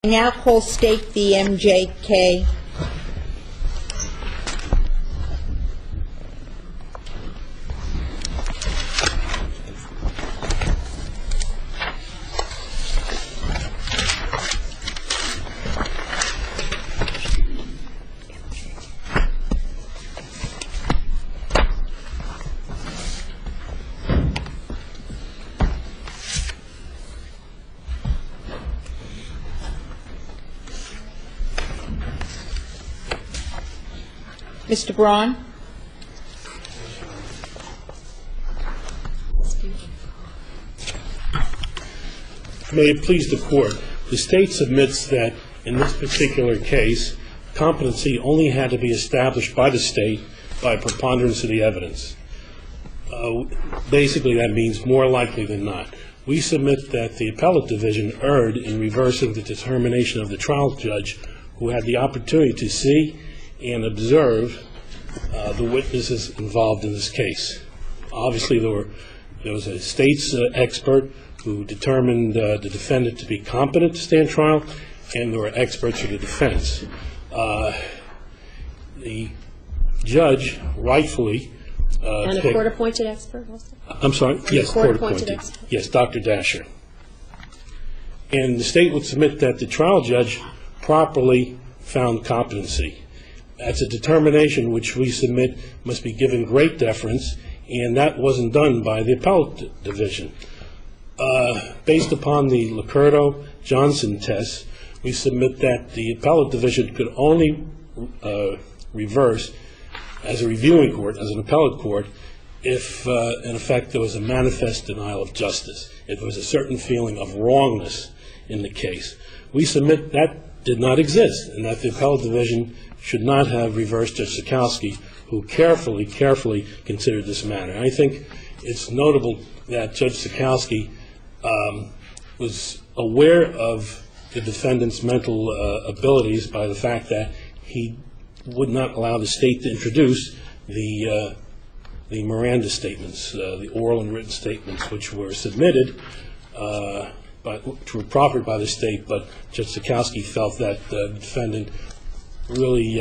I now call State v. MJK. Mr. Braun? May it please the Court, the State submits that in this particular case, competency only had to be established by the State by preponderance of the evidence. Basically, that means more likely than not. We submit that the Appellate Division erred in reversing the determination of the trial judge who had the opportunity to see and observe the witnesses involved in this case. Obviously, there was a State's expert who determined the defendant to be competent to stand trial, and there were experts for the defense. The judge rightfully and a court-appointed expert also? I'm sorry? Yes, court-appointed expert. Yes, Dr. Dasher. And the State would submit that the trial judge properly found competency. That's a determination which we submit must be given great deference, and that wasn't done by the Appellate Division. Based upon the Licurdo-Johnson test, we submit that the Appellate Division could only reverse as a reviewing court, as an appellate court, if, in effect, there was a manifest denial of justice, if there was a certain feeling of wrongness in the case. We submit that did not exist, and that the Appellate Division should not have reversed Judge Sikowski, who carefully considered this matter. And I think it's notable that Judge Sikowski was aware of the defendant's mental abilities by the fact that he would not allow the State to introduce the Miranda statements, the oral and written statements, which were submitted, which were proffered by the State, but Judge Sikowski felt that the defendant really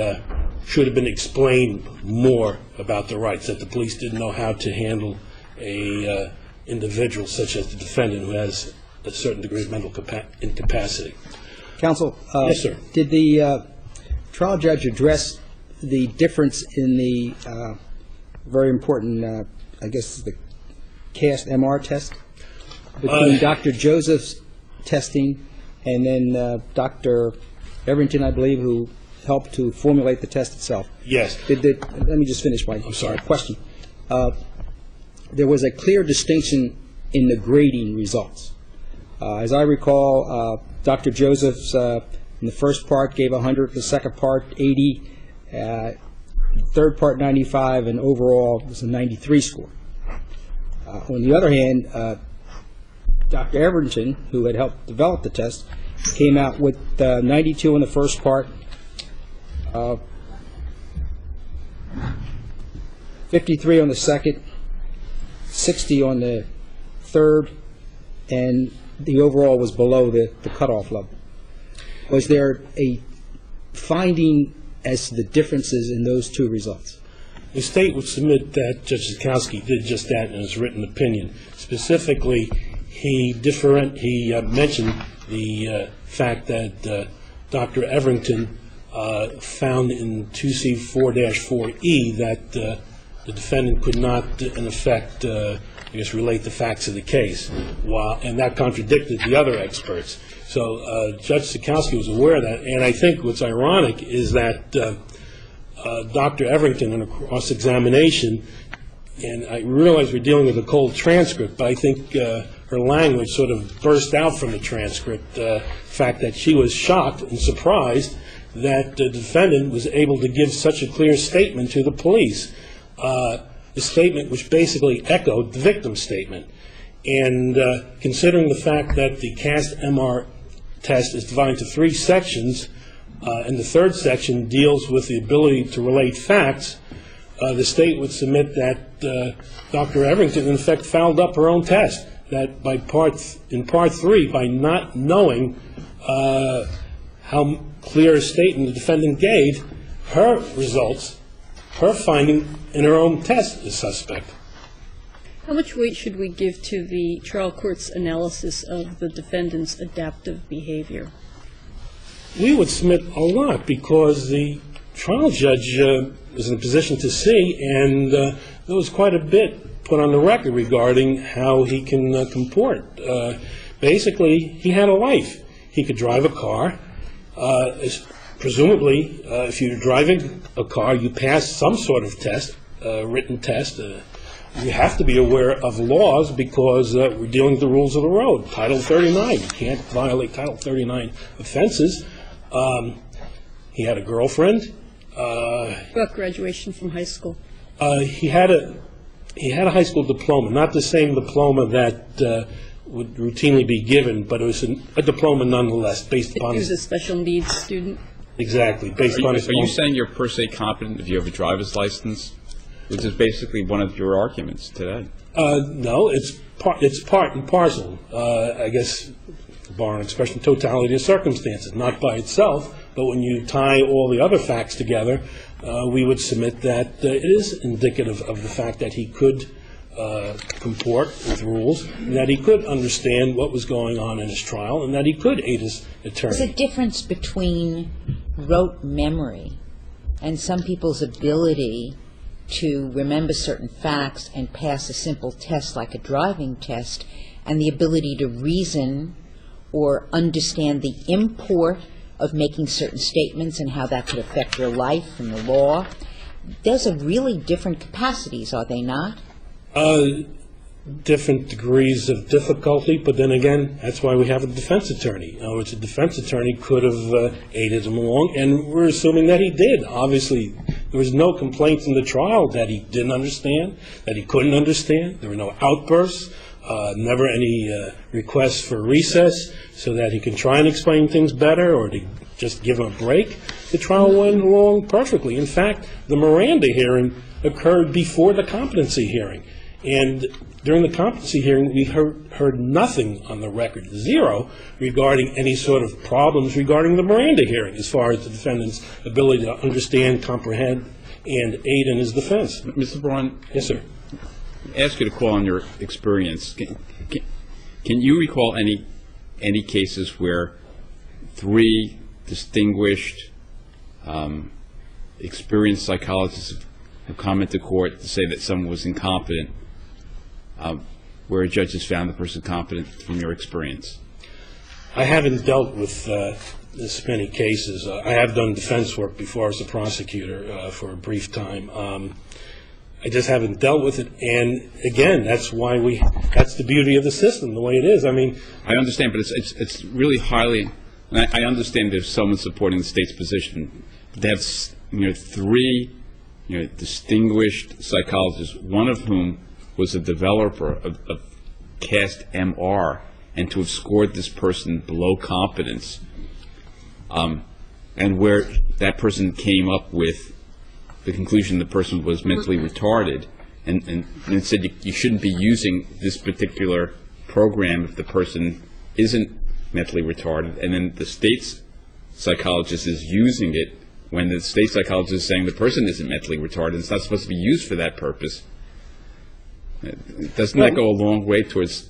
should have been explained more about the rights, that the police didn't know how to handle a individual such as the defendant who has a certain degree of mental incapacity. Counsel? Yes, sir. Did the trial judge address the difference in the very important, I guess, the CAST-MR test between Dr. Joseph's testing and then Dr. Everington, I believe, who helped to formulate the test itself? Yes. Let me just finish my question. There was a clear distinction in the grading results. As I recall, Dr. Joseph's in the first part gave 100, the second part 80, third part 95, and overall it was a 93 score. On the other hand, Dr. Everington, who had helped develop the test, came out with 92 in the first part, 53 on the second, 60 on the third, and the overall was below the cutoff level. Was there a finding as to the differences in those two results? The State would submit that Judge Sikowski did just that in his written opinion. Specifically, he mentioned the fact that Dr. Everington found in 2C4-4E that the defendant could not, in effect, relate the facts of the case, and that contradicted the other experts. So Judge Sikowski was aware of that, and I think what's ironic is that Dr. Everington, in a cross-examination, and I realize we're dealing with a cold transcript, but I think her language sort of burst out from the transcript, the fact that she was shocked and surprised that the defendant was able to give such a clear statement to the police, the statement which basically echoed the victim's statement. And considering the fact that the CAST-MR test is divided into 3 sections, and the third section deals with the ability to relate facts, the State would submit that Dr. Everington, in effect, fouled up her own test, that in part 3, by not knowing how clear a statement the defendant gave, her results, her finding in her own test is suspect. How much weight should we give to the trial court's analysis of the defendant's adaptive behavior? We would submit a lot because the trial judge was in a position to see, and there was quite a bit put on the record regarding how he can comport. Basically, he had a life. He could drive a car. Presumably, if you're driving a car, you pass some sort of test, written test. You have to be aware of laws because we're dealing with the rules of the road. Title 39, you can't violate Title 39 offenses. He had a girlfriend. About graduation from high school? He had a high school diploma, not the same diploma that would routinely be given, but it was a diploma nonetheless, based upon He was a special needs student? Exactly, based on his Are you saying you're per se competent if you have a driver's license, which is basically one of your arguments today? No, it's part and parcel. I guess, barring expression, totality of circumstances, not by itself, but when you tie all the other facts together, we would submit that it is indicative of the fact that he could comport with rules, and that he could understand what was going on in his trial, and that he could aid his attorney. There's a difference between rote memory and some people's ability to remember certain facts and pass a simple test like a driving test, and the ability to reason or understand the import of making certain statements and how that could affect their life and the law. Those are really different capacities, are they not? Different degrees of difficulty, but then again, that's why we have a defense attorney. In other words, a defense attorney could have aided him along, and we're assuming that he did. Obviously, there was no complaints in the trial that he didn't understand, that he couldn't understand. There were no outbursts, never any requests for recess so that he can try and explain things better or to just give him a break. The trial went along perfectly. In fact, the Miranda hearing occurred before the competency hearing. And during the competency hearing, we heard nothing on the record, zero, regarding any sort of problems regarding the Miranda hearing as far as the defendant's ability to understand, comprehend, and aid in his defense. Mr. Braun? Yes, sir. I ask you to call on your experience. Can you recall any cases where three distinguished, experienced psychologists have come into court to say that someone was incompetent, where a judge has found the person competent from your experience? I haven't dealt with this many cases. I have done defense work before as a prosecutor for a brief time. I just haven't dealt with it, and again, that's the beauty of the system, the way it is. I mean, I understand, but it's really highly. I understand there's someone supporting the state's position. They have three distinguished psychologists, one of whom was a developer of CAST-MR, and to have scored this person below competence, and where that person came up with the conclusion the person was mentally retarded, and said you shouldn't be using this particular program if the person isn't mentally retarded, and then the state's psychologist is using it when the state psychologist is saying the person isn't mentally retarded, it's not supposed to be used for that purpose. Doesn't that go a long way towards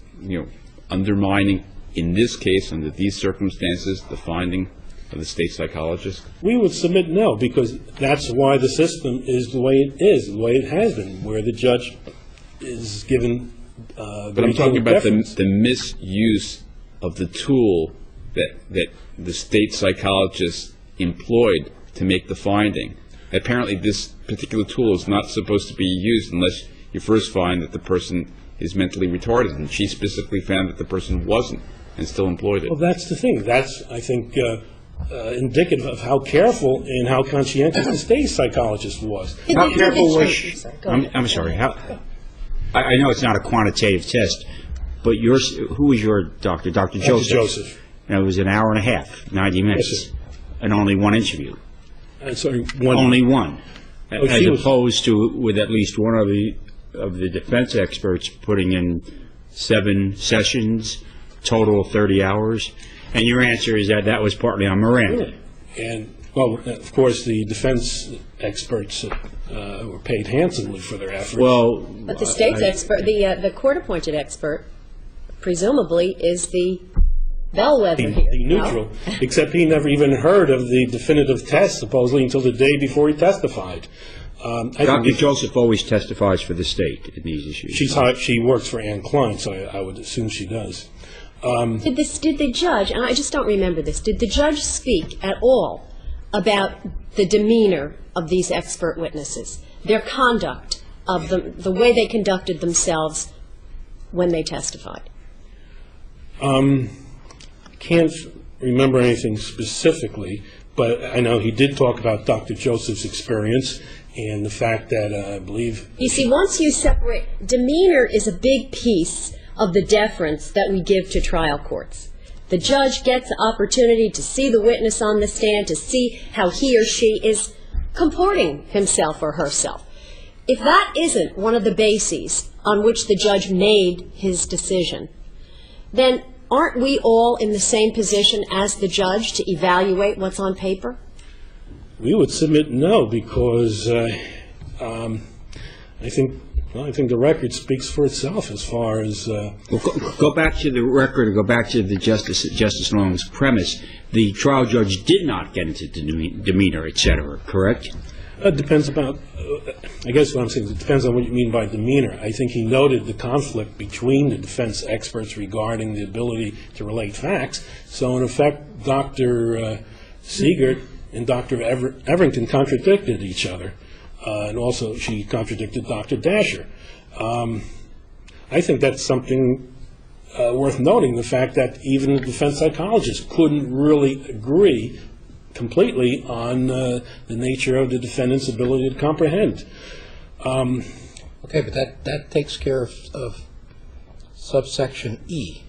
undermining, in this case, under these circumstances, the finding of the state psychologist? We would submit no, because that's why the system is the way it is, the way it has been, where the judge is given but I'm talking about the misuse of the tool that the state psychologist employed to make the finding. Apparently this particular tool is not supposed to be used unless you first find that the person is mentally retarded, and she specifically found that the person wasn't and still employed it. Well, that's the thing. That's, I think, indicative of how careful and how conscientious the state psychologist was. How careful was she? I'm sorry. I know it's not a quantitative test, but who was your doctor? Dr. Joseph. Dr. Joseph. And it was an hour and a half, 90 minutes, yes, sir. And only one interview. Sorry, one. Only one, as was opposed to with at least one of the defense experts putting in 7 sessions, total of 30 hours. And your answer is that that was partly on Miranda. And, well, of course, the defense experts were paid handsomely for their efforts. Well, But the state's expert, the court-appointed expert, presumably is the bellwether here. The neutral, except he never even heard of the definitive test, supposedly, until the day before he testified. Dr. Joseph always testifies for the state in these issues. She works for Ann Klein, so I would assume she does. Did the judge, and I just don't remember this, did the judge speak at all about the demeanor of these expert witnesses, their conduct, of the way they conducted themselves when they testified? Can't remember anything specifically, but I know he did talk about Dr. Joseph's experience and the fact that I believe... You see, once you separate, demeanor is a big piece of the deference that we give to trial courts. The judge gets the opportunity to see the witness on the stand, to see how he or she is comporting himself or herself. If that isn't one of the bases on which the judge made his decision, then aren't we all in the same position as the judge to evaluate what's on paper? We would submit no, because I think the record speaks for itself as far as... Go back to the record, or go back to the Justice Long's premise. The trial judge did not get into demeanor, et cetera, correct? It depends about, I guess what I'm saying, it depends on what you mean by demeanor. I think he noted the conflict between the defense experts regarding the ability to relate facts. So, in effect, Dr. Siegert and Dr. Everington contradicted each other. And also, she contradicted Dr. Dasher. I think that's something worth noting, the fact that even the defense psychologists couldn't really agree completely on the nature of the defendant's ability to comprehend. Okay, but that takes care of subsection E.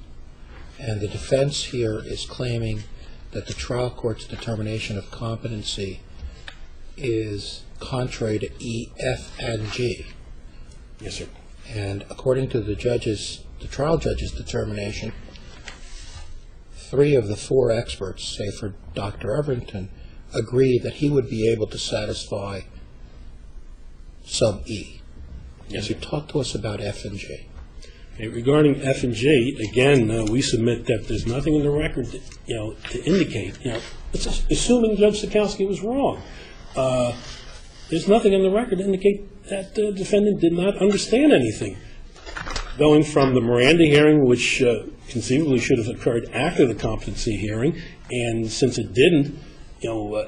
And the defense here is claiming that the trial court's determination of competency is contrary to E, F, and G. Yes, sir. And according to the trial judge's determination, 3 of the 4 experts, say for Dr. Everington, agree that he would be able to satisfy sub E. Yes, sir. Talk to us about F and G. Okay, regarding F and G, again, we submit that there's nothing in the record, to indicate, assuming Judge Sikowski was wrong, there's nothing in the record to indicate that the defendant did not understand anything. Going from the Miranda hearing, which conceivably should have occurred after the competency hearing, and since it didn't,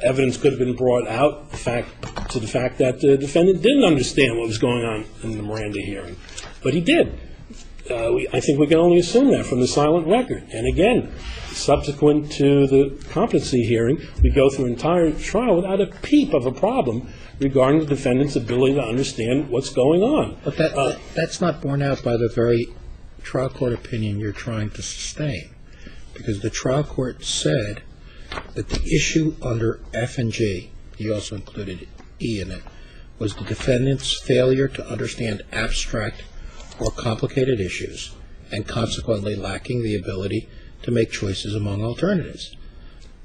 evidence could have been brought out to the fact that the defendant didn't understand what was going on in the Miranda hearing. But he did. I think we can only assume that from the silent record. And again, subsequent to the competency hearing, we go through an entire trial without a peep of a problem regarding the defendant's ability to understand what's going on. But that's not borne out by the very trial court opinion you're trying to sustain, because the trial court said that the issue under F and G, you also included E in it, was the defendant's failure to understand abstract or complicated issues, and consequently lacking the ability to make choices among alternatives.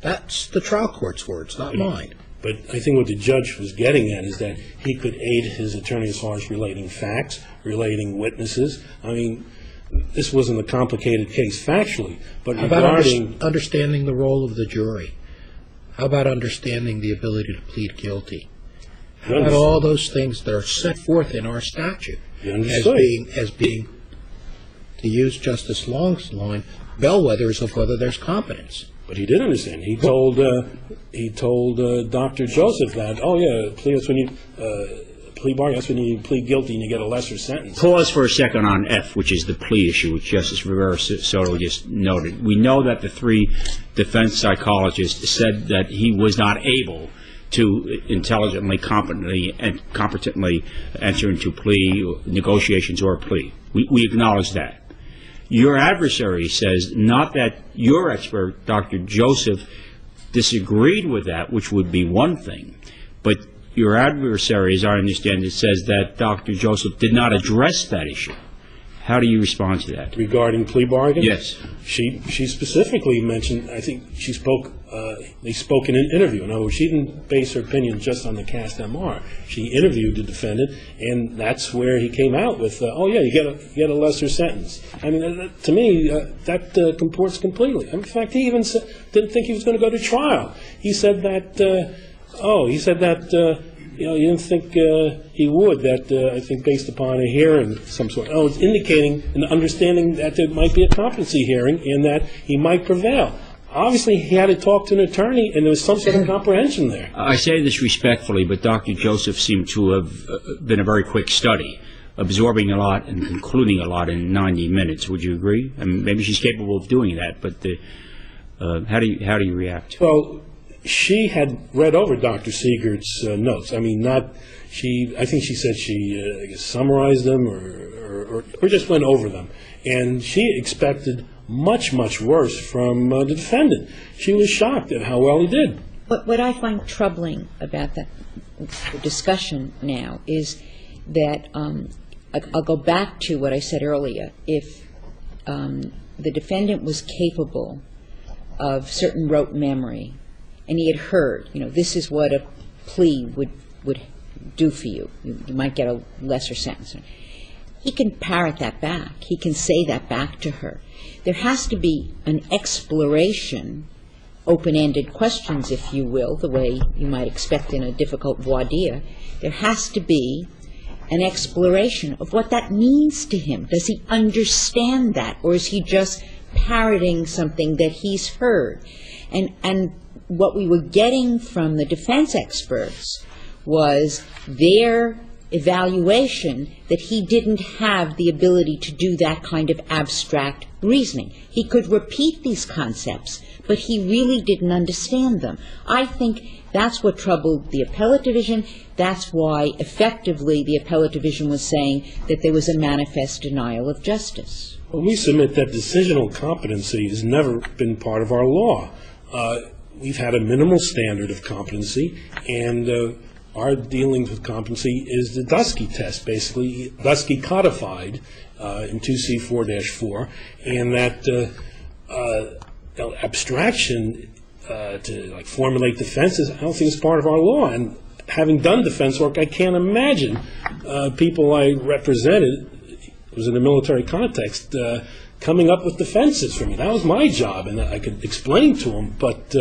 That's the trial court's words, not mine. But I think what the judge was getting at is that he could aid his attorney as far as relating facts, relating witnesses. I mean, this wasn't a complicated case factually, but regarding... understanding the role of the jury? How about understanding the ability to plead guilty? How about all those things that are set forth in our statute as being, to use Justice Long's line, bellwethers of whether there's competence? But he did understand. He told Dr. Joseph that, plea bar, that's when you plead guilty and you get a lesser sentence. Pause for a second on F, which is the plea issue, which Justice Rivera-Soto just noted. We know that the 3 defense psychologists said that he was not able to intelligently, competently enter into plea negotiations or a plea. We acknowledge that. Your adversary says not that your expert, Dr. Joseph, disagreed with that, which would be one thing, but your adversary, as I understand it, says that Dr. Joseph did not address that issue. How do you respond to that? Regarding plea bargain? Yes. She specifically mentioned, I think they spoke in an interview. In other words, she didn't base her opinion just on the cast MR. She interviewed the defendant, and that's where he came out with, you get a lesser sentence. I mean, to me, that comports completely. In fact, he even didn't think he was going to go to trial. He said that, you didn't think he would, I think based upon a hearing of some sort. It's indicating an understanding that there might be a competency hearing and that he might prevail. Obviously, he had to talk to an attorney, and there was some sort of comprehension there. I say this respectfully, but Dr. Joseph seemed to have been a very quick study, absorbing a lot and concluding a lot in 90 minutes. Would you agree? I mean, maybe she's capable of doing that, but how do you react? Well, she had read over Dr. Siegert's notes. I mean, I think she said she summarized them or just went over them. And she expected much, much worse from the defendant. She was shocked at how well he did. What I find troubling about the discussion now is that I'll go back to what I said earlier. If the defendant was capable of certain rote memory, and he had heard, this is what a plea would do for you. You might get a lesser sentence. He can parrot that back. He can say that back to her. There has to be an exploration, open-ended questions, if you will, the way you might expect in a difficult voir dire. There has to be an exploration of what that means to him. Does he understand that, or is he just parroting something that he's heard? And what we were getting from the defense experts was their evaluation that he didn't have the ability to do that kind of abstract reasoning. He could repeat these concepts, but he really didn't understand them. I think that's what troubled the appellate division. That's why, effectively, the appellate division was saying that there was a manifest denial of justice. Well, we submit that decisional competency has never been part of our law. We've had a minimal standard of competency, and our dealings with competency is the Dusky test, basically, Dusky codified in 2C4-4, and that abstraction to formulate defenses, I don't think is part of our law. And having done defense work, I can't imagine people I represented, it was in a military context, coming up with defenses for me. That was my job, and I could explain to them, but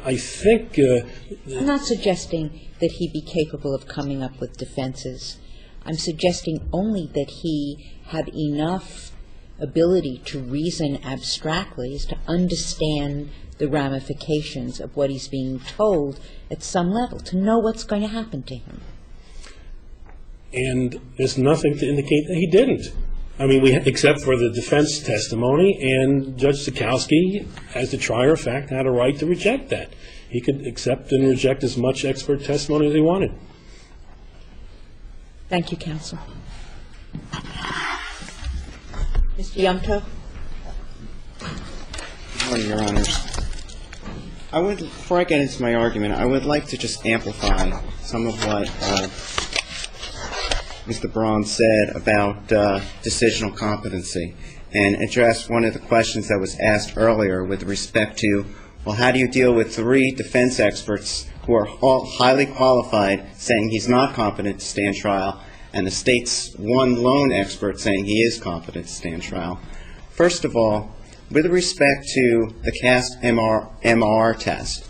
I think... I'm not suggesting that he be capable of coming up with defenses. I'm suggesting only that he had enough ability to reason abstractly as to understand the ramifications of what he's being told at some level, to know what's going to happen to him. And there's nothing to indicate that he didn't. I mean, except for the defense testimony, and Judge Sikowski, as the trier of fact, had a right to reject that. He could accept and reject as much expert testimony as he wanted. Thank you, counsel. Mr. Yumto? Good morning, Your Honors. Before I get into my argument, I would like to just amplify some of what Mr. Braun said about decisional competency and address one of the questions that was asked earlier with respect to, well, how do you deal with 3 defense experts who are all highly qualified saying he's not competent to stand trial, and the state's one lone expert saying he is competent to stand trial? First of all, with respect to the CAST MR test,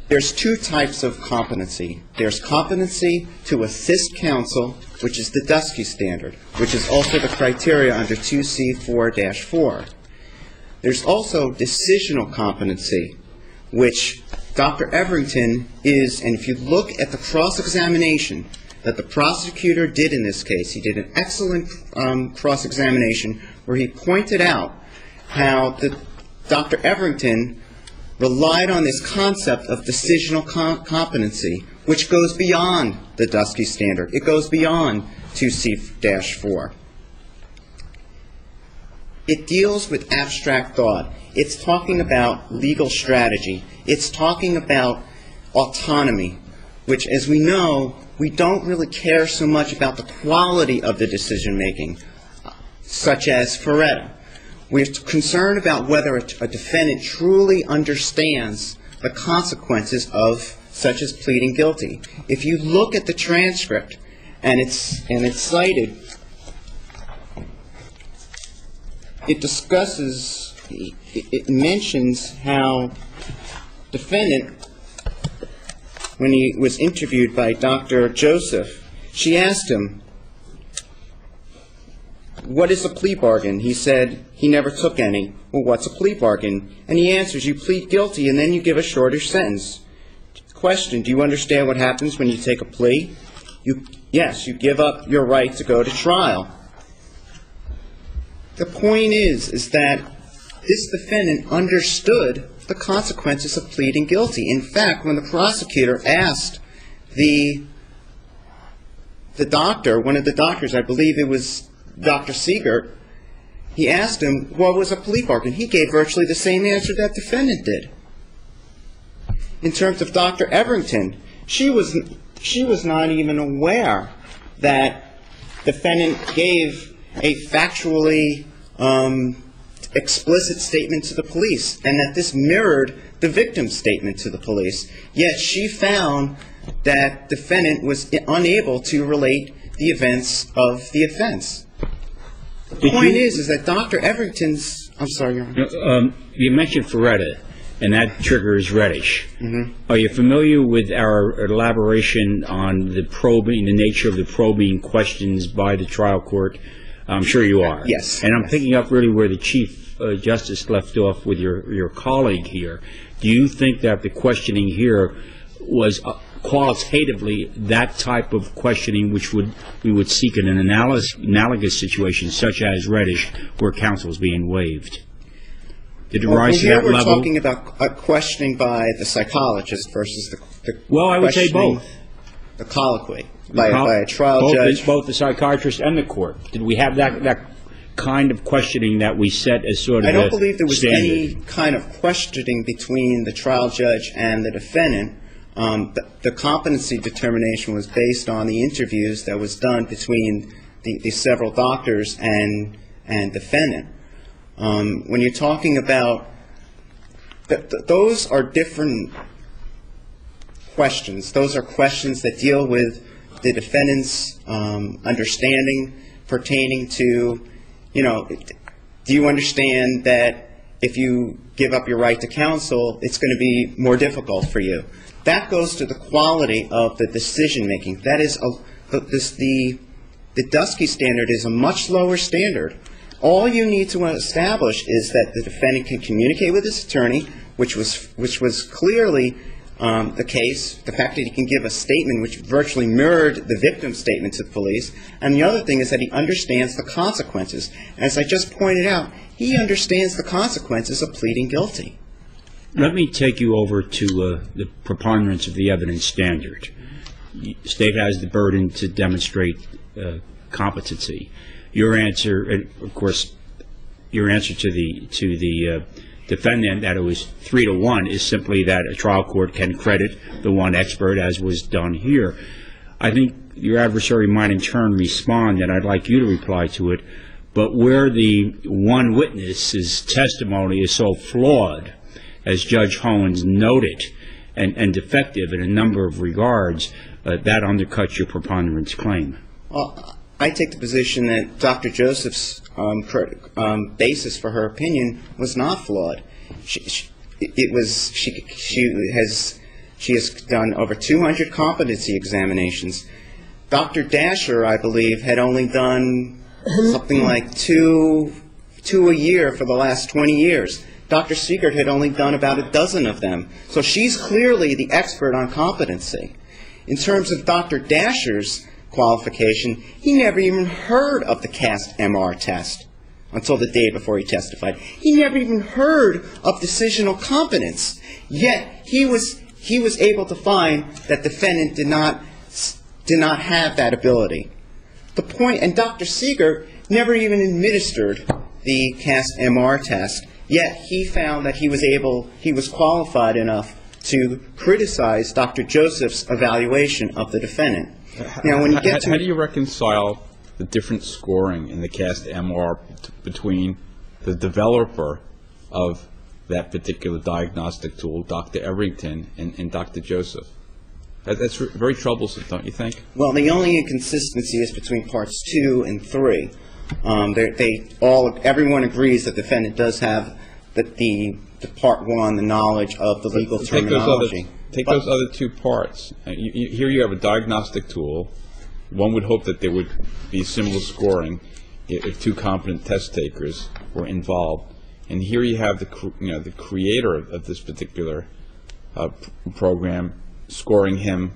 there's 2 types of competency. There's competency to assist counsel, which is the Dusky standard, which is also the criteria under 2C4-4. There's also decisional competency, which Dr. Everington is, and if you look at the cross-examination that the prosecutor did in this case, he did an excellent cross-examination where he pointed out how Dr. Everington relied on this concept of decisional competency, which goes beyond the Dusky standard. It goes beyond 2C-4. It deals with abstract thought. It's talking about legal strategy. It's talking about autonomy, which, as we know, we don't really care so much about the quality of the decision-making, such as Ferretta. We're concerned about whether a defendant truly understands the consequences of such as pleading guilty. If you look at the transcript, and it's cited, it discusses, it mentions how defendant, when he was interviewed by Dr. Joseph, she asked him, "What is a plea bargain?" He said he never took any. "Well, what's a plea bargain?" And he answers, "You plead guilty and then you give a shorter sentence." Question, do you understand what happens when you take a plea? Yes, you give up your right to go to trial. The point is that this defendant understood the consequences of pleading guilty. In fact, when the prosecutor asked the doctor, one of the doctors, I believe it was Dr. Siegert, he asked him, what was a plea bargain? He gave virtually the same answer that defendant did. In terms of Dr. Everington, she was not even aware that defendant gave a factually explicit statement to the police, and that this mirrored the victim's statement to the police. Yet she found that defendant was unable to relate the events of the offense. The point is that Dr. Everington's, I'm sorry, Your Honor. You mentioned Ferretta, and that triggers Reddish. Mm-hmm. Are you familiar with our elaboration on the probing, the nature of the probing questions by the trial court? I'm sure you are. Yes. And I'm picking up really where the Chief Justice left off with your colleague here. Do you think that the questioning here was qualitatively that type of questioning which we would seek in an analogous situation such as Reddish, where counsel is being waived? Did it rise to that level? We're talking about questioning by the psychologist versus the well, I would say both. The colloquy by a trial judge. Both the psychiatrist and the court. Did we have that kind of questioning that we set as sort of I don't believe there was standard? any kind of questioning between the trial judge and the defendant. The competency determination was based on the interviews that was done between the several doctors and defendant. When you're talking about those are different questions. Those are questions that deal with the defendant's understanding pertaining to, do you understand that if you give up your right to counsel, it's going to be more difficult for you? That goes to the quality of the decision-making. That is, the Dusky standard is a much lower standard. All you need to establish is that the defendant can communicate with his attorney, which was clearly the case, the fact that he can give a statement which virtually mirrored the victim's statement to the police. And the other thing is that he understands the consequences. As I just pointed out, he understands the consequences of pleading guilty. Let me take you over to the preponderance of the evidence standard. The state has the burden to demonstrate competency. Your answer, of course, your answer to the defendant that it was 3-1 is simply that a trial court can credit the one expert, as was done here. I think your adversary might in turn respond, and I'd like you to reply to it, but where the one witness's testimony is so flawed, as Judge Hohens noted, and defective in a number of regards, that undercuts your preponderance claim. Well, I take the position that Dr. Joseph's basis for her opinion was not flawed. She has done over 200 competency examinations. Dr. Dasher, I believe, had only done something like two a year for the last 20 years. Dr. Siegert had only done about a dozen of them. So she's clearly the expert on competency. In terms of Dr. Dasher's qualification, he never even heard of the CAST-MR test until the day before he testified. He never even heard of decisional competence. Yet he was able to find that defendant did not have that ability. The point, and Dr. Siegert never even administered the CAST-MR test. Yet he found that he was qualified enough to criticize Dr. Joseph's evaluation of the defendant. Now, when you get to... How do you reconcile the different scoring in the CAST MR between the developer of that particular diagnostic tool, Dr. Everington, and Dr. Joseph? That's very troublesome, don't you think? Well, the only inconsistency is between parts 2 and 3. Everyone agrees that the defendant does have the part 1, the knowledge of the legal terminology. Take those other two parts. Here you have a diagnostic tool. One would hope that there would be similar scoring if two competent test takers were involved. And here you have the creator of this particular program scoring him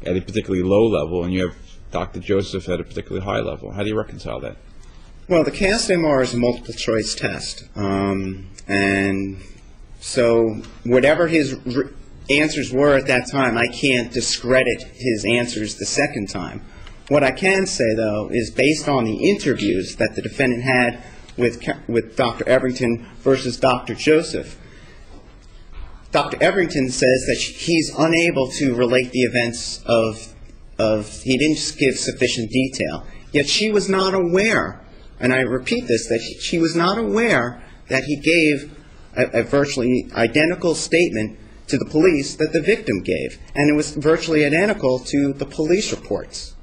at a particularly low level, and you have Dr. Joseph at a particularly high level. How do you reconcile that? Well, the CAST-MR is a multiple-choice test. And so whatever his answers were at that time, I can't discredit his answers the second time. What I can say, though, is based on the interviews that the defendant had with Dr. Everington versus Dr. Joseph, Dr. Everington says that he's unable to relate the events he didn't give sufficient detail. Yet she was not aware, and I repeat this, that she was not aware that he gave a virtually identical statement to the police that the victim gave, and it was virtually identical to the police reports.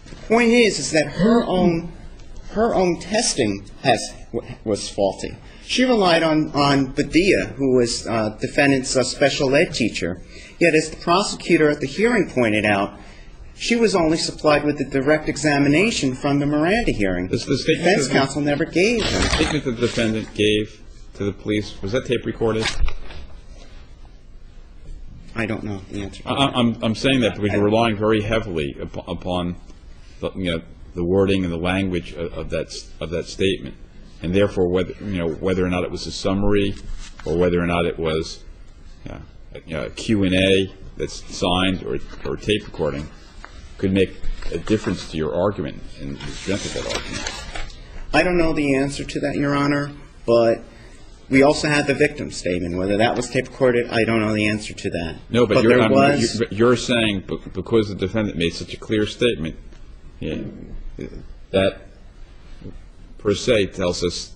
The point is that her own testing was faulty. She relied on Badia, who was defendant's special ed teacher. Yet, as the prosecutor at the hearing pointed out, she was only supplied with the direct examination from the Miranda hearing. The defense counsel never gave her. The statement the defendant gave to the police, was that tape recorded? I don't know the answer. I'm saying that because you're relying very heavily upon the wording and the language of that statement, and therefore whether or not it was a summary or whether or not it was a Q&A that's signed or tape recording could make a difference to your argument and the strength of that argument. I don't know the answer to that, Your Honor, but we also had the victim statement. Whether that was tape recorded, I don't know the answer to that. No, but you're saying because the defendant made such a clear statement, that per se tells us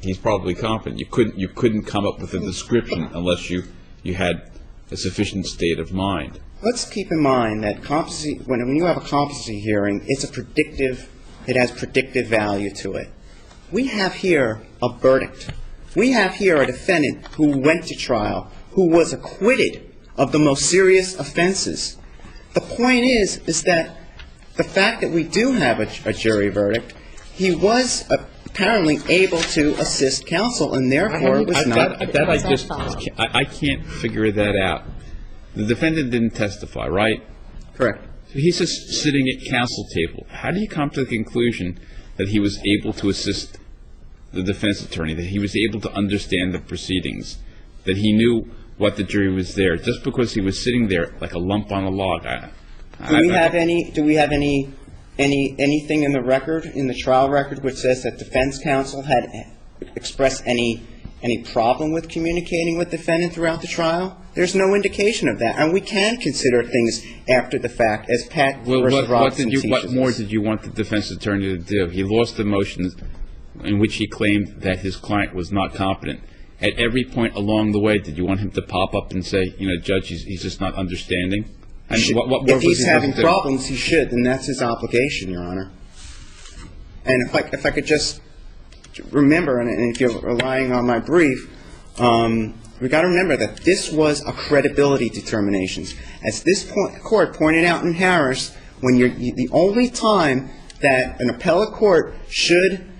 he's probably competent. You couldn't come up with a description unless you had a sufficient state of mind. Let's keep in mind that competency, when you have a competency hearing, it has predictive value to it. We have here a verdict. We have here a defendant who went to trial, who was acquitted of the most serious offenses. The point is that the fact that we do have a jury verdict, he was apparently able to assist counsel, and therefore was not. I can't figure that out. The defendant didn't testify, right? Correct. So he's just sitting at counsel table. How do you come to the conclusion that he was able to assist the defense attorney, that he was able to understand the proceedings, that he knew what the jury was there, just because he was sitting there like a lump on a log? Do we have anything in the record, in the trial record, which says that defense counsel had expressed any problem with communicating with defendant throughout the trial? There's no indication of that, and we can consider things after the fact, as Pat versus Robson teaches us. What more did you want the defense attorney to do? He lost the motion in which he claimed that his client was not competent. At every point along the way, did you want him to pop up and say, Judge, he's just not understanding? And if he's having problems, he should, and that's his obligation, Your Honor. And if I could just remember, and if you're relying on my brief, we've got to remember that this was a credibility determination. As this court pointed out in Harris, when the only time that an appellate court should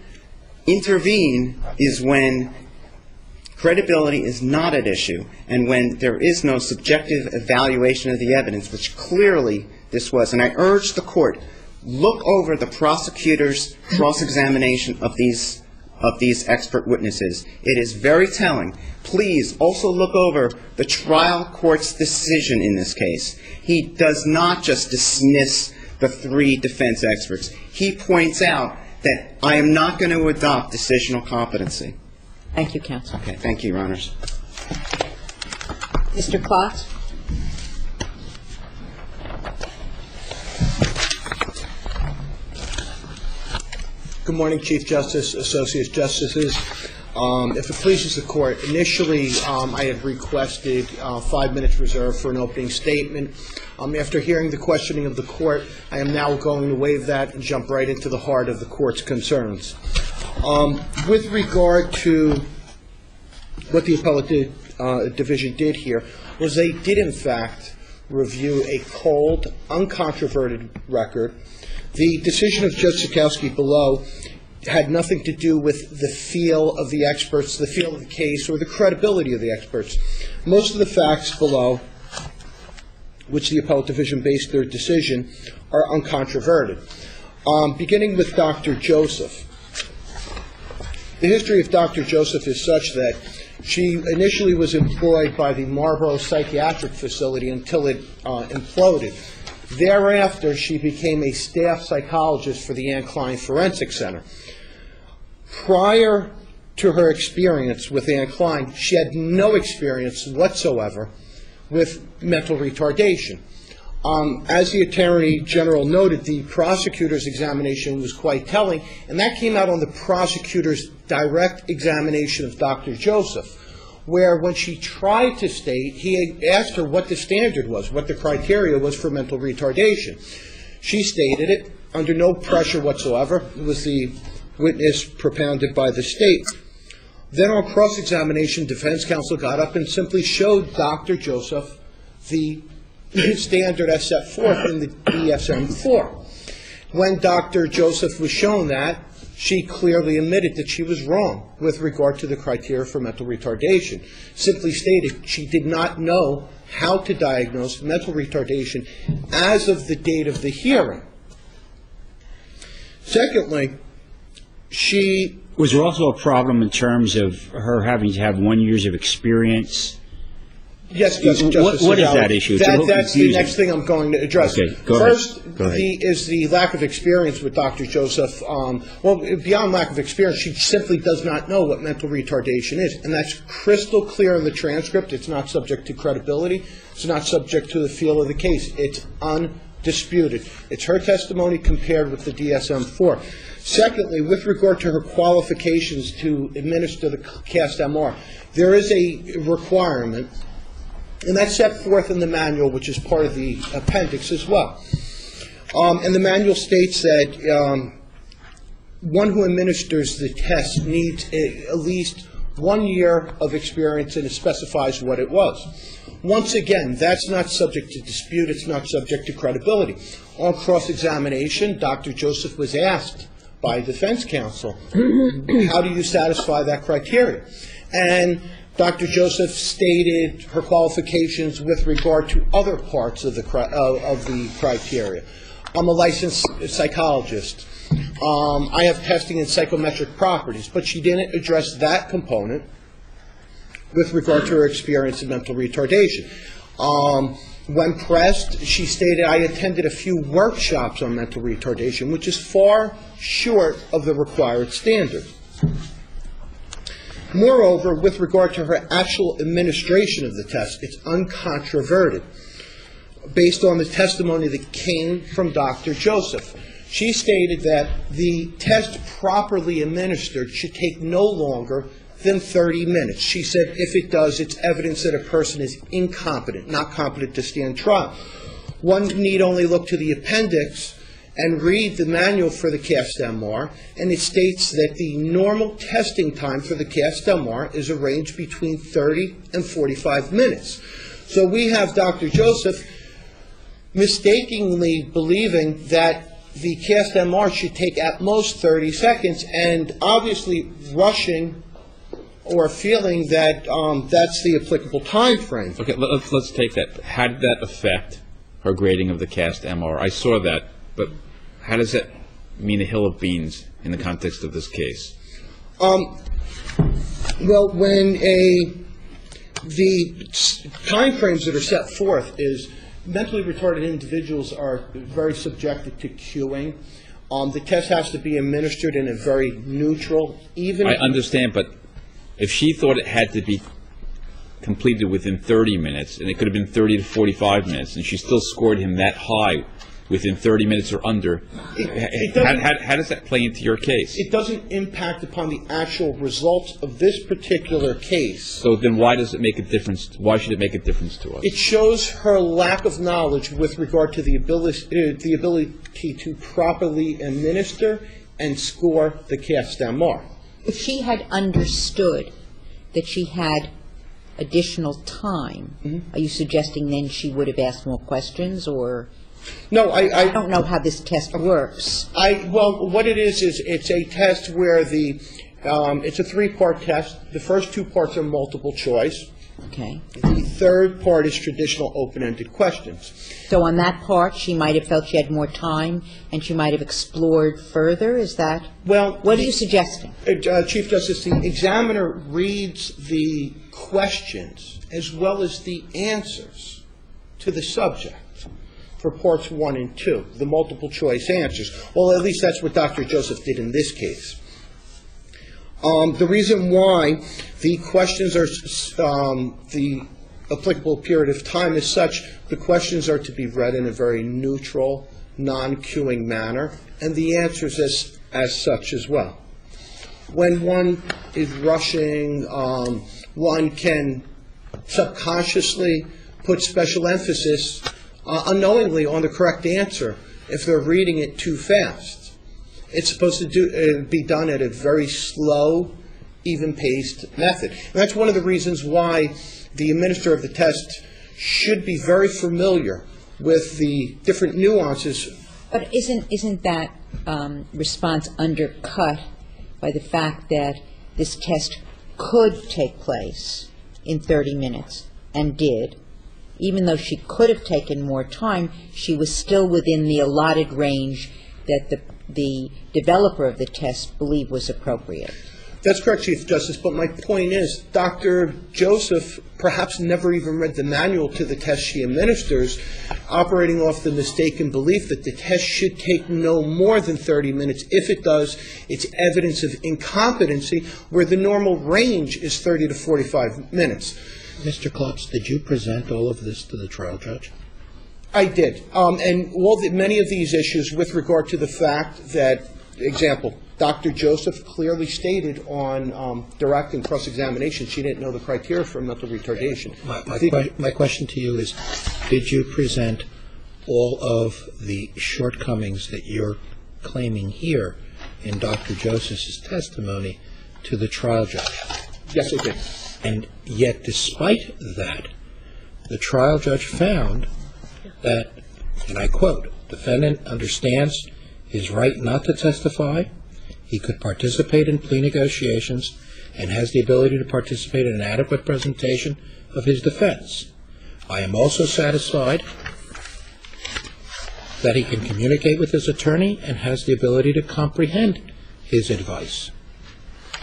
intervene is when credibility is not at issue, and when there is no subjective evaluation of the evidence, which clearly this was. And I urge the court, look over the prosecutor's cross-examination of these expert witnesses. It is very telling. Please also look over the trial court's decision in this case. He does not just dismiss the three defense experts. He points out that I am not going to adopt decisional competency. Thank you, counsel. Okay, thank you, Your Honors. Mr. Klotz? Good morning, Chief Justice, Associate Justices. If it pleases the Court, initially I had requested 5 minutes reserved for an opening statement. After hearing the questioning of the Court, I am now going to waive that and jump right into the heart of the Court's concerns. With regard to what the appellate division did here, was they did, in fact, review a cold, uncontroverted record. The decision of Judge Sikowski below had nothing to do with the feel of the experts, the feel of the case, or the credibility of the experts. Most of the facts below, which the appellate division based their decision, are uncontroverted. Beginning with Dr. Joseph. The history of Dr. Joseph is such that she initially was employed by the Marlborough Psychiatric Facility until it imploded. Thereafter, she became a staff psychologist for the Ann Klein Forensic Center. Prior to her experience with Ann Klein, she had no experience whatsoever with mental retardation. As the Attorney General noted, the prosecutor's examination was quite telling, and that came out on the prosecutor's direct examination of Dr. Joseph, where when she tried to state, he asked her what the standard was, what the criteria was for mental retardation. She stated it under no pressure whatsoever. It was the witness propounded by the state. Then on cross-examination, defense counsel got up and simply showed Dr. Joseph the standard as set forth in the DSM-IV. When Dr. Joseph was shown that, she clearly admitted that she was wrong with regard to the criteria for mental retardation. Simply stated, she did not know how to diagnose mental retardation as of the date of the hearing. Secondly, was there also a problem in terms of her having to have 1 year of experience? Yes, Justice. What is that issue? That's the next thing I'm going to address. Okay, go First, ahead. is the lack of experience with Dr. Joseph. Well, beyond lack of experience, she simply does not know what mental retardation is, and that's crystal clear in the transcript. It's not subject to credibility. It's not subject to the feel of the case. It's undisputed. It's her testimony compared with the DSM-IV. Secondly, with regard to her qualifications to administer the CAST-MR, there is a requirement, and that's set forth in the manual, which is part of the appendix as well. And the manual states that one who administers the test needs at least 1 year of experience, and it specifies what it was. Once again, that's not subject to dispute. It's not subject to credibility. On cross-examination, Dr. Joseph was asked by defense counsel, how do you satisfy that criteria? And Dr. Joseph stated her qualifications with regard to other parts of the criteria. I'm a licensed psychologist. I have testing in psychometric properties, but she didn't address that component with regard to her experience in mental retardation. When pressed, she stated, I attended a few workshops on mental retardation, which is far short of the required standard. Moreover, with regard to her actual administration of the test, it's uncontroverted, based on the testimony that came from Dr. Joseph. She stated that the test properly administered should take no longer than 30 minutes. She said if it does, it's evidence that a person is incompetent, not competent to stand trial. One need only look to the appendix and read the manual for the CAST-MR, and it states that the normal testing time for the CAST-MR is a range between 30 and 45 minutes. So we have Dr. Joseph mistakenly believing that the CAST-MR should take at most 30 seconds, and obviously rushing or feeling that that's the applicable time frame. Okay, let's take that. How did that affect her grading of the CAST-MR? I saw that, but how does that mean a hill of beans in the context of this case? Well, when the time frames that are set forth is mentally retarded individuals are very subjected to cueing. The test has to be administered in a very neutral, even. I understand, but if she thought it had to be completed within 30 minutes, and it could have been 30 to 45 minutes, and she still scored him that high, within 30 minutes or under. How does that play into your case? It doesn't impact upon the actual results of this particular case. So then why does it make a difference? Why should it make a difference to us? It shows her lack of knowledge with regard to the ability to properly administer and score the cast-down-mark. If she had understood that she had additional time, are you suggesting then she would have asked more questions, or? No, I don't know how this test works. Well, what it is it's a test where it's a 3-part test. The first 2 parts are multiple choice. Okay. The third part is traditional open-ended questions. So on that part, she might have felt she had more time, and she might have explored further? Is that? Well, what are you suggesting? Chief Justice, the examiner reads the questions as well as the answers to the subject for parts 1 and 2, the multiple choice answers. Well, at least that's what Dr. Joseph did in this case. The reason why the questions are, the applicable period of time is such, the questions are to be read in a very neutral, non-cueing manner, and the answers as such as well. When one is rushing, one can subconsciously put special emphasis unknowingly on the correct answer if they're reading it too fast. It's supposed to be done at a very slow, even-paced method. And that's one of the reasons why the administrator of the test should be very familiar with the different nuances. But isn't that response undercut by the fact that this test could take place in 30 minutes and did? Even though she could have taken more time, she was still within the allotted range that the developer of the test believed was appropriate. That's correct, Chief Justice, but my point is Dr. Joseph perhaps never even read the manual to the test she administers, operating off the mistaken belief that the test should take no more than 30 minutes. If it does, it's evidence of incompetency, where the normal range is 30 to 45 minutes. Mr. Klotz, did you present all of this to the trial judge? I did. And many of these issues with regard to the fact that, example, Dr. Joseph clearly stated on direct and cross-examination she didn't know the criteria for mental retardation. My question to you is, did you present all of the shortcomings that you're claiming here in Dr. Joseph's testimony to the trial judge? Yes, I did. And yet, despite that, the trial judge found that, and I quote, defendant understands his right not to testify, he could participate in plea negotiations, and has the ability to participate in an adequate presentation of his defense. I am also satisfied that he can communicate with his attorney and has the ability to comprehend his advice.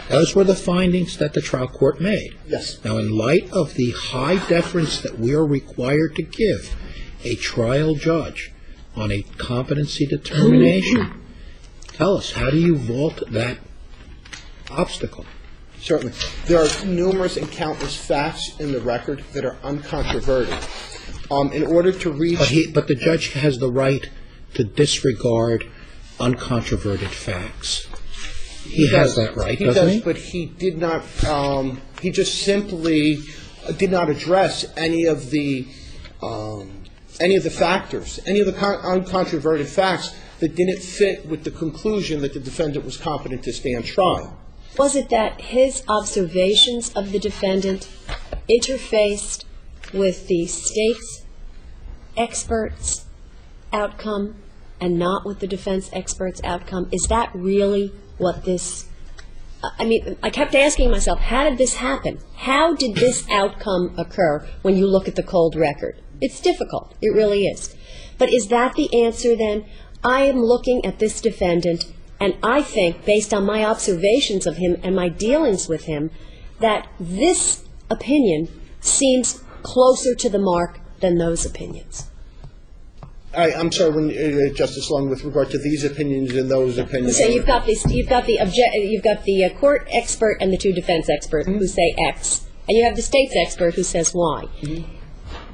Those were the findings that the trial court made. Yes. Now, in light of the high deference that we are required to give a trial judge on a competency determination, tell us, how do you vault that obstacle? Certainly. There are numerous and countless facts in the record that are uncontroverted. In order to reach... But the judge has the right to disregard uncontroverted facts. He has that right, doesn't he? But he did not, he just simply did not address any of the factors, any of the uncontroverted facts that didn't fit with the conclusion that the defendant was competent to stand trial. Was it that his observations of the defendant interfaced with the state's expert's outcome and not with the defense expert's outcome? Is that really what this... I mean, I kept asking myself, how did this happen? How did this outcome occur when you look at the cold record? It's difficult. It really is. But is that the answer then? I am looking at this defendant, and I think, based on my observations of him and my dealings with him, that this opinion seems closer to the mark than those opinions. I'm sorry, Justice Long, with regard to these opinions and those opinions. So you've got the court expert and the two defense experts who say X, and you have the state's expert who says Y. Mm-hmm.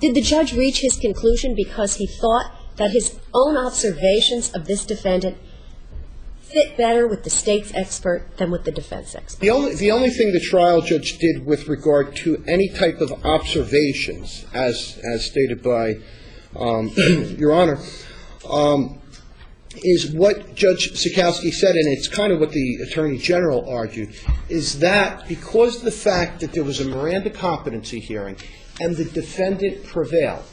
Did the judge reach his conclusion because he thought that his own observations of this defendant fit better with the state's expert than with the defense expert? The only thing the trial judge did with regard to any type of observations, as stated by Your Honor, is what Judge Sikowski said, and it's kind of what the Attorney General argued, is that because of the fact that there was a Miranda competency hearing and the defendant prevailed,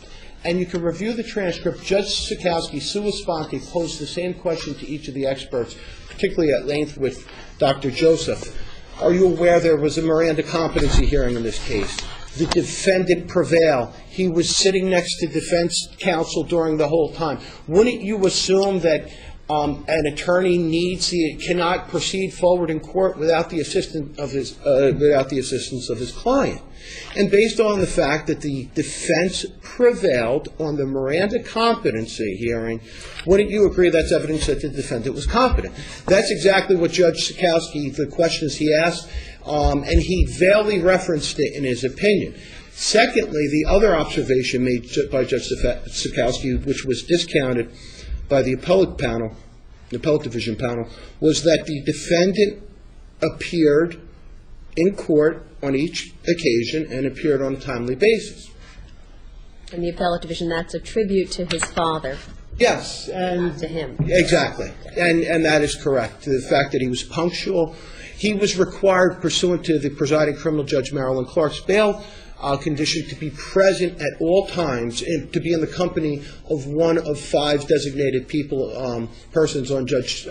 and you can review the transcript, Judge Sikowski, sua sponte, posed the same question to each of the experts, particularly at length with Dr. Joseph. Are you aware there was a Miranda competency hearing in this case? The defendant prevailed. He was sitting next to defense counsel during the whole time. Wouldn't you assume that an attorney cannot proceed forward in court without the assistance of his client? And based on the fact that the defense prevailed on the Miranda competency hearing, wouldn't you agree that's evidence that the defendant was competent? That's exactly what Judge Sikowski, the questions he asked, and he vaguely referenced it in his opinion. Secondly, the other observation made by Judge Sikowski, which was discounted by the appellate panel, the appellate division panel, was that the defendant appeared in court on each occasion and appeared on a timely basis. In the appellate division, that's a tribute to his father. Yes, and not to him. Exactly, and that is correct. The fact that he was punctual, he was required, pursuant to the presiding criminal judge Marilyn Clark's bail condition, to be present at all times and to be in the company of one of 5 designated persons on Judge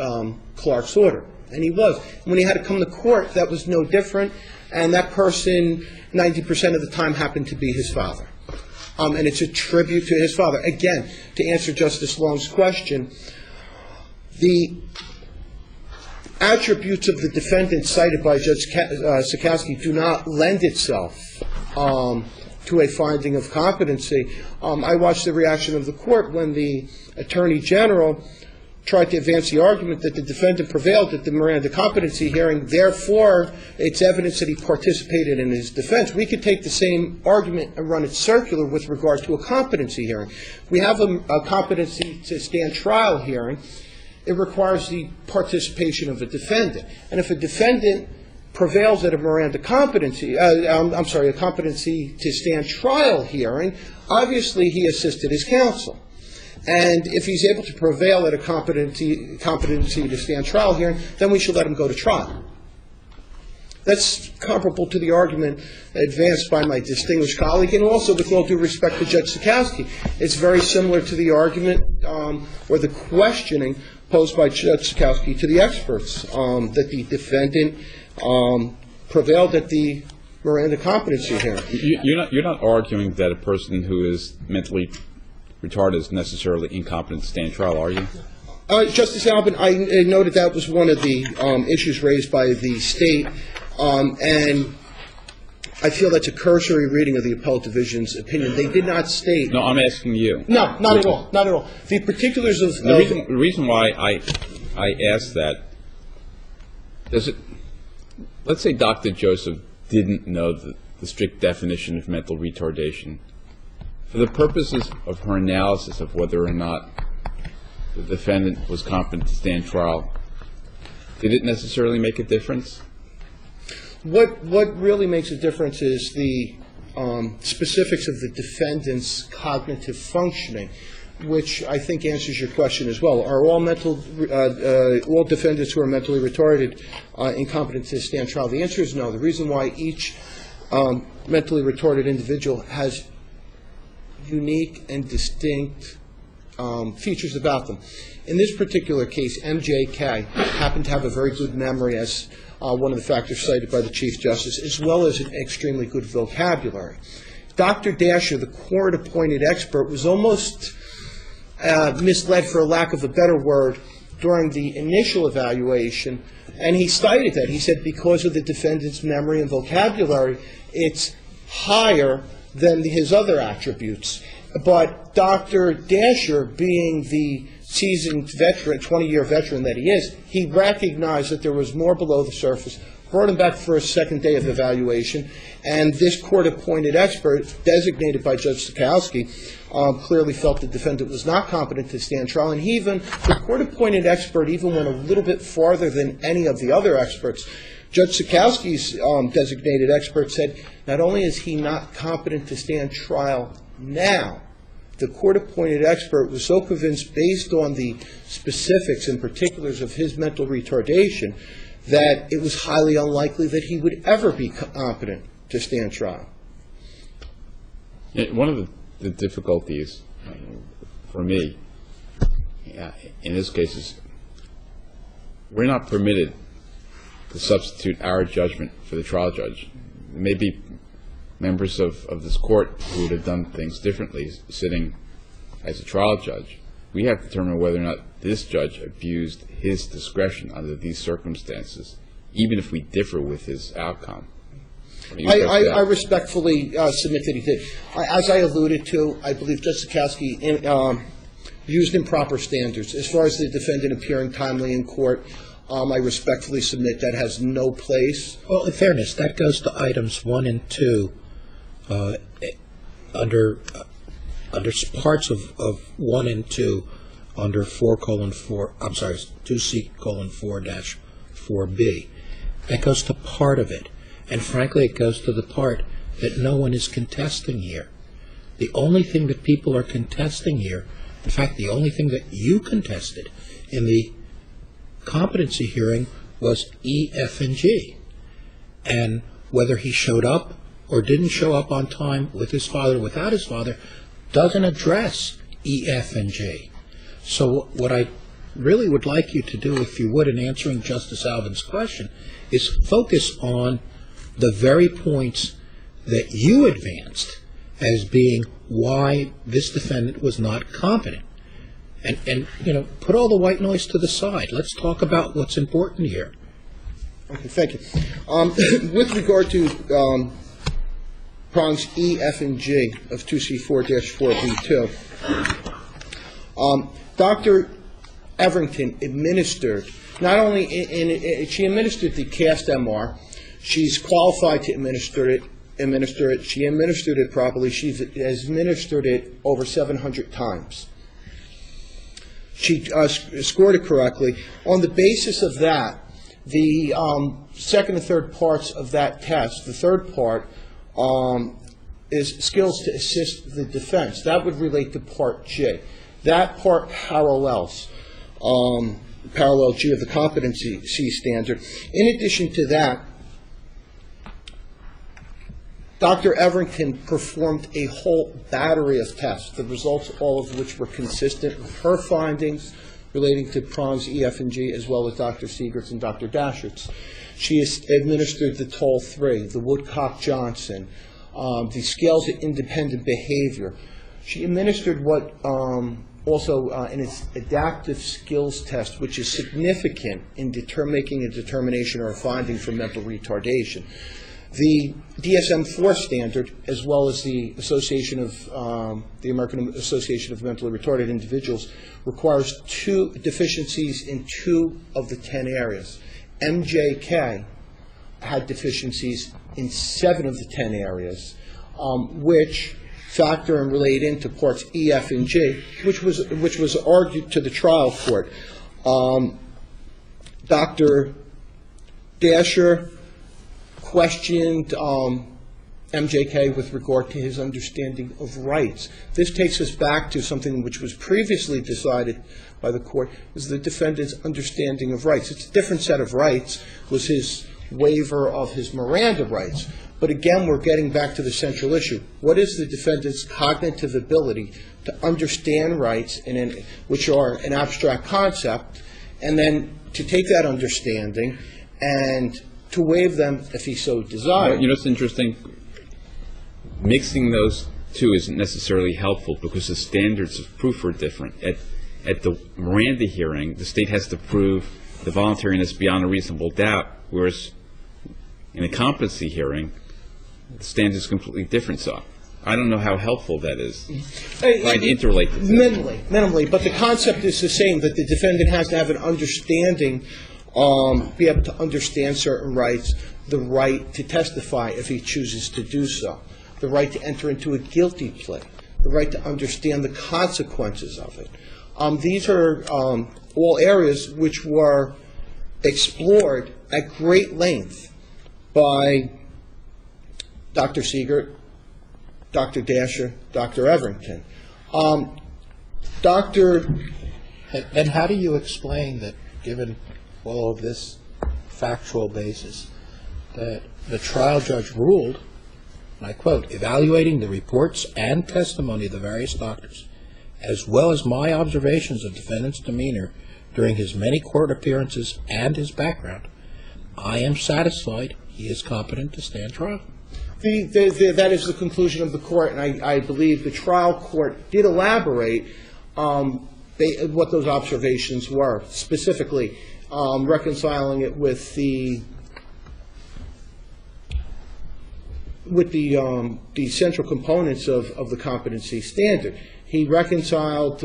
Clark's order. And he was. When he had to come to court, that was no different, and that person 90% of the time happened to be his father. And it's a tribute to his father. Again, to answer Justice Long's question, the attributes of the defendant cited by Judge Sikowski do not lend itself to a finding of competency. I watched the reaction of the court when the Attorney General tried to advance the argument that the defendant prevailed at the Miranda competency hearing, therefore it's evidence that he participated in his defense. We could take the same argument and run it circular with regard to a competency hearing. We have a competency to stand trial hearing. It requires the participation of a defendant. And if a defendant prevails at a Miranda competency, a competency to stand trial hearing, obviously he assisted his counsel. And if he's able to prevail at a competency to stand trial hearing, then we should let him go to trial. That's comparable to the argument advanced by my distinguished colleague, and also, with all due respect to Judge Sikowski, it's very similar to the argument or the questioning posed by Judge Sikowski to the experts, that the defendant prevailed at the Miranda competency hearing. You're not arguing that a person who is mentally retarded is necessarily incompetent to stand trial, are you? Justice Albin, I noted that was one of the issues raised by the state, and I feel that's a cursory reading of the appellate division's opinion. They did not state. No, I'm asking you. No, not at all. Not at all. The particulars of the reason why I asked that, let's say Dr. Joseph didn't know the strict definition of mental retardation. For the purposes of her analysis of whether or not the defendant was competent to stand trial, did it necessarily make a difference? What really makes a difference is the specifics of the defendant's cognitive functioning, which I think answers your question as well. Are all defendants who are mentally retarded incompetent to stand trial? The answer is no. The reason why each mentally retarded individual has unique and distinct features about them. In this particular case, MJK happened to have a very good memory, as one of the factors cited by the Chief Justice, as well as an extremely good vocabulary. Dr. Dasher, the court-appointed expert, was almost misled, for lack of a better word, during the initial evaluation, and he cited that. He said because of the defendant's memory and vocabulary, it's higher than his other attributes. But Dr. Dasher, being the seasoned veteran, 20-year veteran that he is, he recognized that there was more below the surface, brought him back for a second day of evaluation, and this court-appointed expert, designated by Judge Sikowski, clearly felt the defendant was not competent to stand trial, and the court-appointed expert even went a little bit farther than any of the other experts. Judge Sikowski's designated expert said not only is he not competent to stand trial now, the court-appointed expert was so convinced, based on the specifics and particulars of his mental retardation, that it was highly unlikely that he would ever be competent to stand trial. One of the difficulties for me in this case is we're not permitted to substitute our judgment for the trial judge. Maybe members of this court who would have done things differently sitting as a trial judge. We have to determine whether or not this judge abused his discretion under these circumstances, even if we differ with his outcome. I respectfully submit that he did. As I alluded to, I believe Judge Sikowski used improper standards. As far as the defendant appearing timely in court, I respectfully submit that has no place. Well, in fairness, that goes to items 1 and 2 under parts of 1 and 2 under 2C:4-4B. That goes to part of it. And frankly, it goes to the part that no one is contesting here. The only thing that people are contesting here, in fact, the only thing that you contested in the competency hearing was E, F, and G. And whether he showed up or didn't show up on time with his father, without his father, doesn't address E, F, and G. So what I really would like you to do, if you would, in answering Justice Alvin's question, is focus on the very points that you advanced as being why this defendant was not competent. And put all the white noise to the side. Let's talk about what's important here. Okay, thank you. With regard to prongs E, F, and G of 2C:4-4B2, Dr. Everington administered, not only she administered the cast MR, she's qualified to administer it. She administered it properly. She's administered it over 700 times. She scored it correctly. On the basis of that, the second and third parts of that test, the third part is skills to assist the defense. That would relate to Part J. That part parallels parallel G of the competency C standard. In addition to that, Dr. Everington performed a whole battery of tests, the results all of which were consistent with her findings relating to prongs E, F, and G, as well as Dr. Siegert's and Dr. Dashert's. She administered the Toll 3, the Woodcock-Johnson, the scales of independent behavior. She administered what also in its adaptive skills test, which is significant in making a determination or a finding for mental retardation. The DSM-4 standard, as well as the the American Association of Mentally Retarded Individuals, requires 2 deficiencies in 2 of the 10 areas. MJK had deficiencies in 7 of the 10 areas, which factor and relate into parts E, F, and G, which was argued to the trial court. Dr. Dasher questioned MJK with regard to his understanding of rights. This takes us back to something which was previously decided by the court, is the defendant's understanding of rights. It's a different set of rights, was his waiver of his Miranda rights. But again, we're getting back to the central issue. What is the defendant's cognitive ability to understand rights, which are an abstract concept, and then to take that understanding and to waive them if he so desired? You know, it's interesting. Mixing those two isn't necessarily helpful because the standards of proof are different. At the Miranda hearing, the state has to prove the voluntariness beyond a reasonable doubt, whereas in a competency hearing, the standard is completely different. So I don't know how helpful that is. Trying to interrelate the two. Minimally, but the concept is the same, that the defendant has to have an understanding, be able to understand certain rights, the right to testify if he chooses to do so, the right to enter into a guilty plea, the right to understand the consequences of it. These are all areas which were explored at great length by Dr. Siegert, Dr. Dasher, Dr. Everington. And how do you explain that, given all of this factual basis, that the trial judge ruled, and I quote, evaluating the reports and testimony of the various doctors, as well as my observations of defendant's demeanor during his many court appearances and his background, I am satisfied he is competent to stand trial? That is the conclusion of the court, and I believe the trial court did elaborate what those observations were, specifically reconciling it with the central components of the competency standard. He reconciled,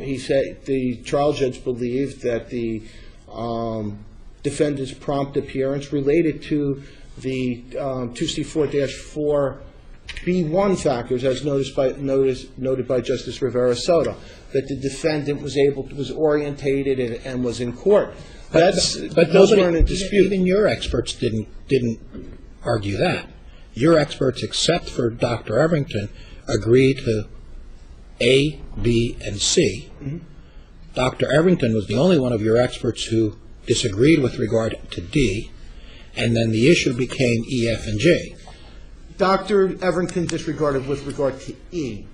he said the trial judge believed that the defendant's prompt appearance related to the 2C4-4B1 factors, as noted by Justice Rivera-Soto, that the defendant was orientated and was in court. But those weren't in dispute. Even your experts didn't argue that. Your experts, except for Dr. Everington, agreed to A, B, and C. Mm-hmm. Dr. Everington was the only one of your experts who disagreed with regard to D, and then the issue became E, F, and G. Dr. Everington disregarded with regard to E.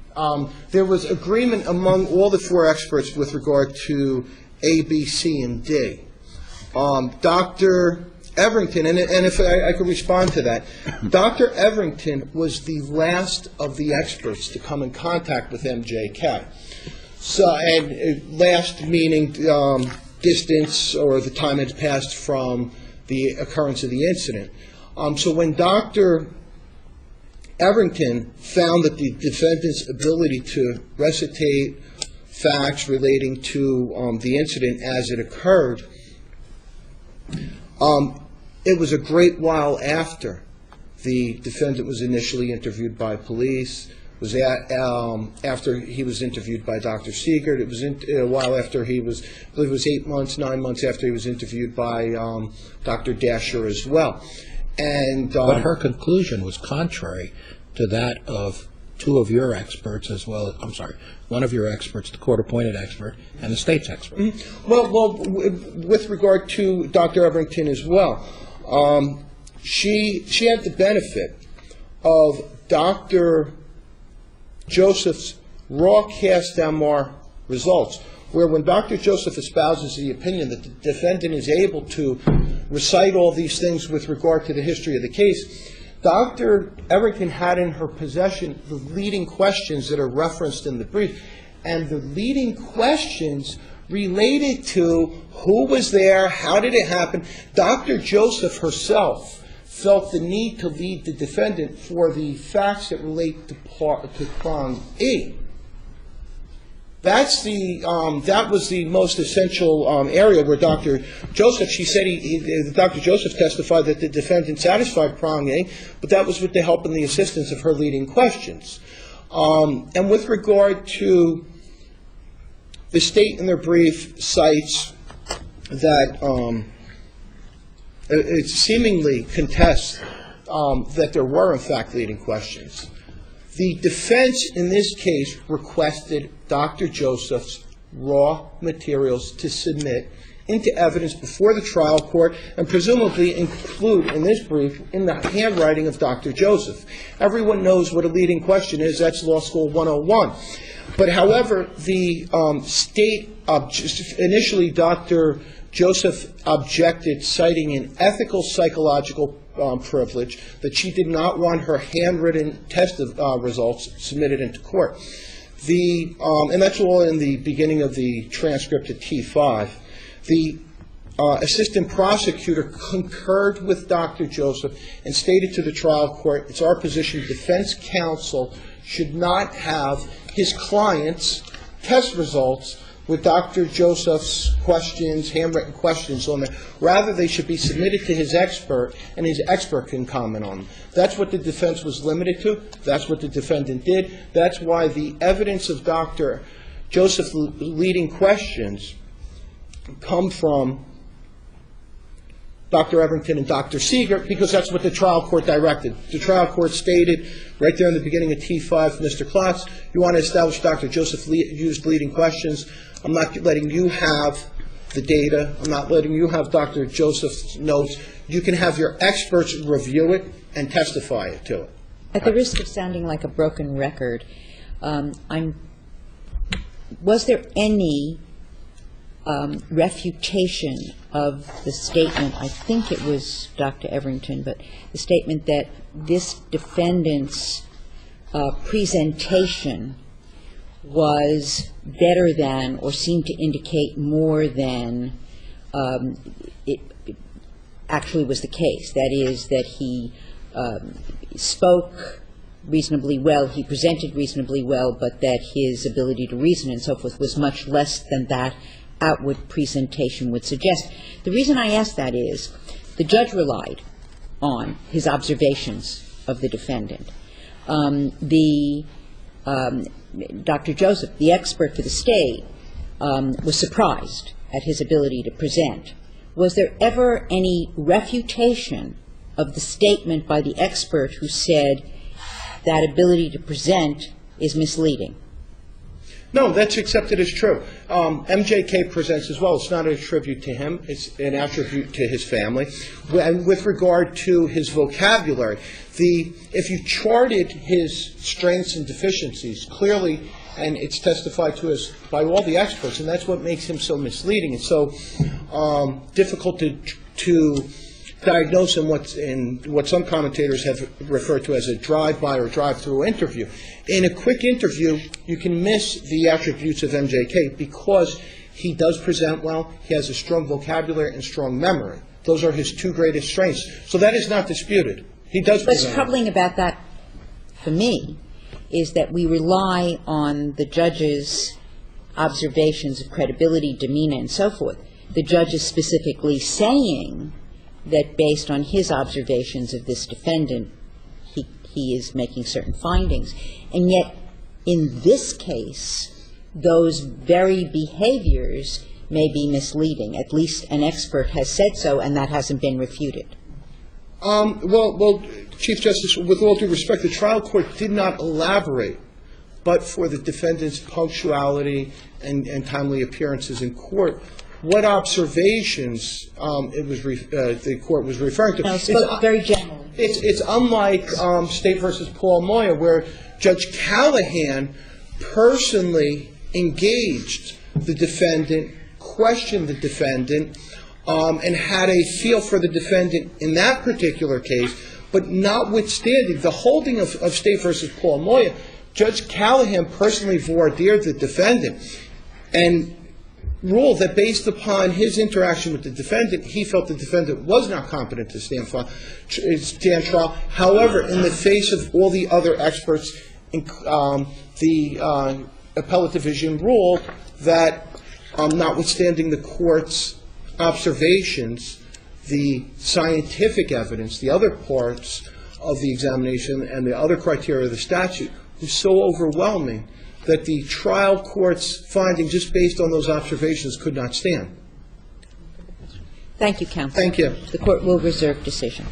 There was agreement among all the four experts with regard to A, B, C, and D. Dr. Everington, and if I could respond to that, Dr. Everington was the last of the experts to come in contact with MJK. So, and last meaning distance or the time had passed from the occurrence of the incident. So when Dr. Everington found that the defendant's ability to recitate facts relating to the incident as it occurred, it was a great while after the defendant was initially interviewed by police, was after he was interviewed by Dr. Siegert. It was a while after he was, I believe it was 8 months, 9 months after he was interviewed by Dr. Dasher as well. And but her conclusion was contrary to that of two of your experts as well. I'm sorry, one of your experts, the court-appointed expert, and the state's expert. Mm-hmm. Well, with regard to Dr. Everington as well, she had the benefit of Dr. Joseph's raw cast MR results, where when Dr. Joseph espouses the opinion that the defendant is able to recite all these things with regard to the history of the case, Dr. Everington had in her possession the leading questions that are referenced in the brief, and the leading questions related to who was there, how did it happen. Dr. Joseph herself felt the need to lead the defendant for the facts that relate to prong E. That was the most essential area where Dr. Joseph, she said Dr. Joseph testified that the defendant satisfied prong A, but that was with the help and the assistance of her leading questions. And with regard to the state in their brief cites that it seemingly contests that there were, in fact, leading questions. The defense in this case requested Dr. Joseph's raw materials to submit into evidence before the trial court and presumably include in this brief in the handwriting of Dr. Joseph. Everyone knows what a leading question is. That's Law School 101. But however, the state, initially Dr. Joseph objected, citing an ethical psychological privilege that she did not want her handwritten test results submitted into court. And that's all in the beginning of the transcript at T5. The assistant prosecutor concurred with Dr. Joseph and stated to the trial court, it's our position defense counsel should not have his client's test results with Dr. Joseph's questions, handwritten questions on there. Rather, they should be submitted to his expert, and his expert can comment on them. That's what the defense was limited to. That's what the defendant did. That's why the evidence of Dr. Joseph's leading questions come from Dr. Everington and Dr. Seeger, because that's what the trial court directed. The trial court stated right there in the beginning of T5, Mr. Klotz, you want to establish Dr. Joseph used leading questions. I'm not letting you have the data. I'm not letting you have Dr. Joseph's notes. You can have your experts review it and testify to it. At the risk of sounding like a broken record, was there any refutation of the statement, I think it was Dr. Everington, but the statement that this defendant's presentation was better than or seemed to indicate more than it actually was the case. That is, that he spoke reasonably well, he presented reasonably well, but that his ability to reason and so forth was much less than that outward presentation would suggest. The reason I ask that is the judge relied on his observations of the defendant. Dr. Joseph, the expert for the state, was surprised at his ability to present. Was there ever any refutation of the statement by the expert who said that ability to present is misleading? No, that's accepted as true. MJK presents as well. It's not an attribute to him. It's an attribute to his family. And with regard to his vocabulary, if you charted his strengths and deficiencies clearly, and it's testified to us by all the experts, and that's what makes him so misleading. It's so difficult to diagnose in what some commentators have referred to as a drive-by or drive-through interview. In a quick interview, you can miss the attributes of MJK because he does present well, he has a strong vocabulary and strong memory. Those are his two greatest strengths. So that is not disputed. He does present. What's troubling about that, for me, is that we rely on the judge's observations of credibility, demeanor, and so forth. The judge is specifically saying that based on his observations of this defendant, he is making certain findings. And yet, in this case, those very behaviors may be misleading. At least an expert has said so, and that hasn't been refuted. Well, Chief Justice, with all due respect, the trial court did not elaborate, but for the defendant's punctuality and timely appearances in court, what observations the court was referring to. No, it spoke very generally. It's unlike State versus Paul Moyer, where Judge Callahan personally engaged the defendant, questioned the defendant, and had a feel for the defendant in that particular case, but notwithstanding the holding of State versus Paul Moyer, Judge Callahan personally voir-dired the defendant and ruled that based upon his interaction with the defendant, he felt the defendant was not competent to stand trial. However, in the face of all the other experts, the appellate division ruled that notwithstanding the court's observations, the scientific evidence, the other parts of the examination and the other criteria of the statute was so overwhelming that the trial court's finding just based on those observations could not stand. Thank you, counsel. Thank you. The court will reserve decision.